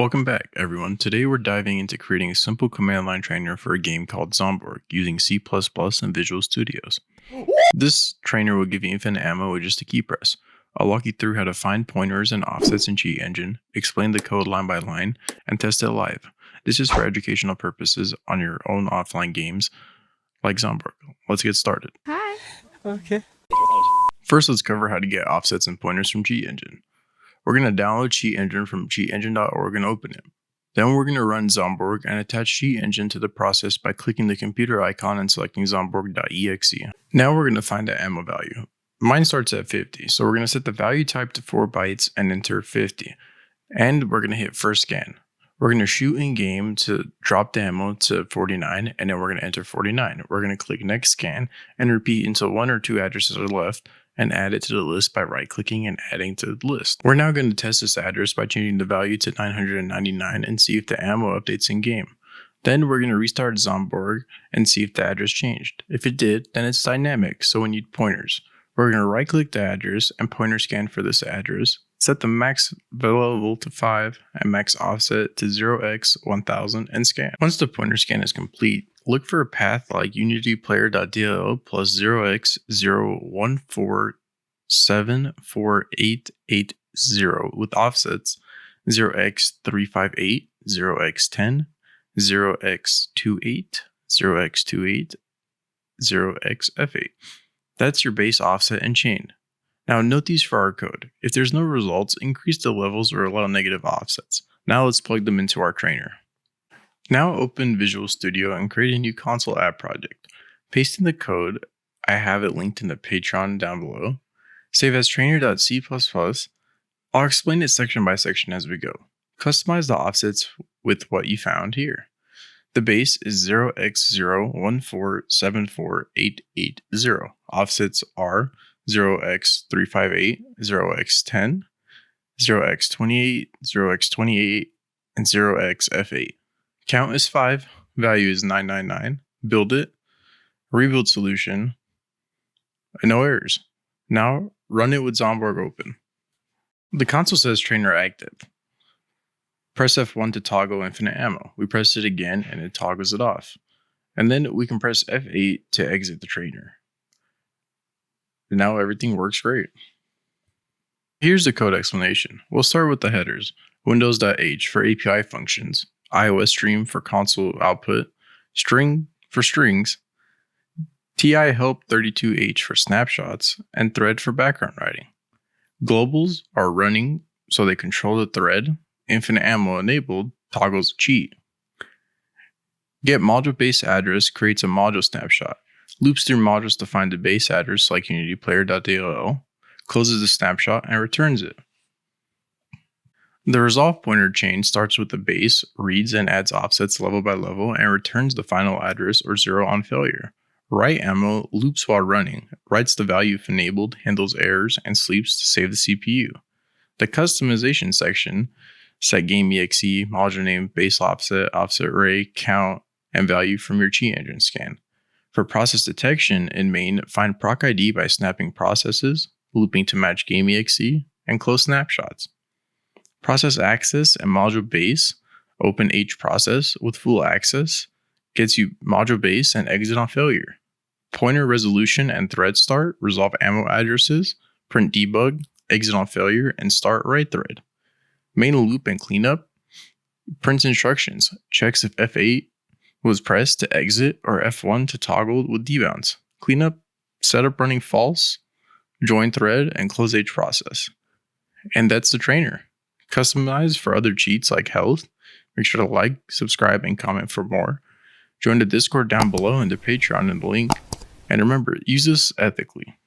Welcome back, everyone. Today we're diving into creating a simple command line trainer for a game called Zomborg using C++ and Visual Studios. This trainer will give you infinite ammo with just a key press. I'll walk you through how to find pointers and offsets in Cheat Engine, explain the code line by line, and test it live. This is for educational purposes on your own offline games like Zomborg. Let's get started. Hi. Okay. First, let's cover how to get offsets and pointers from Cheat Engine. We're going to download Cheat Engine from cheatengine.org and open it. Then we're going to run Zomborg and attach Cheat Engine to the process by clicking the computer icon and selecting zomborg.exe. Now we're going to find the ammo value. Mine starts at 50, so we're going to set the value type to 4 bytes and enter 50. And we're going to hit first scan. We're going to shoot in game to drop the ammo to 49, and then we're going to enter 49. We're going to click next scan and repeat until 1 or 2 addresses are left, and add it to the list by right-clicking and adding to the list. We're now going to test this address by changing the value to 999 and see if the ammo updates in game. Then we're going to restart Zomborg and see if the address changed. If it did, then it's dynamic, so we need pointers. We're going to right-click the address and pointer scan for this address. Set the max available to 5 and max offset to 0x1000 and scan. Once the pointer scan is complete, look for a path like unityplayer.dll plus 0x01474880 with offsets 0x358, 0x10, 0x28, 0x28, 0xf8. That's your base offset and chain. Now note these for our code. If there's no results, increase the levels or allow negative offsets. Now let's plug them into our trainer. Now open Visual Studio and create a new console app project. Paste in the code. I have it linked in the Patreon down below. Save as trainer.c++. I'll explain it section by section as we go. Customize the offsets with what you found here. The base is 0x01474880. Offsets are 0x358, 0x10, 0x28, 0x28, and 0xf8. Count is 5, value is 999. Build it, rebuild solution, and no errors. Now run it with Zomborg open. The console says trainer active. Press F1 to toggle infinite ammo. We press it again and it toggles it off. And then we can press F8 to exit the trainer. And now everything works great. Here's the code explanation. We'll start with the headers. Windows.h for API functions, iOS stream for console output, string for strings, TI help 32H for snapshots, and thread for background writing. Globals are running so they control the thread. Infinite ammo enabled toggles cheat. Get module base address creates a module snapshot. Loops through modules to find the base address like unityplayer.dll, closes the snapshot and returns it. The resolve pointer chain starts with the base, reads and adds offsets level by level, and returns the final address or 0 on failure. Write ammo loops while running, writes the value if enabled, handles errors, and sleeps to save the CPU. The customization section set game exe, module name, base offset, offset array, count, and value from your Cheat Engine scan. For process detection in main, find proc ID by snapping processes, looping to match game exe, and close snapshots. Process access and module base, open H process with full access, gets you module base and exit on failure. Pointer resolution and thread start, resolve ammo addresses, print debug, exit on failure, and start write thread. Main loop and cleanup, prints instructions, checks if F8 was pressed to exit or F1 to toggle with debounce. Cleanup, setup running false, join thread, and close H process. And that's the trainer. Customize for other cheats like health. Make sure to like, subscribe, and comment for more. Join the Discord down below and the Patreon in the link. And remember, use this ethically.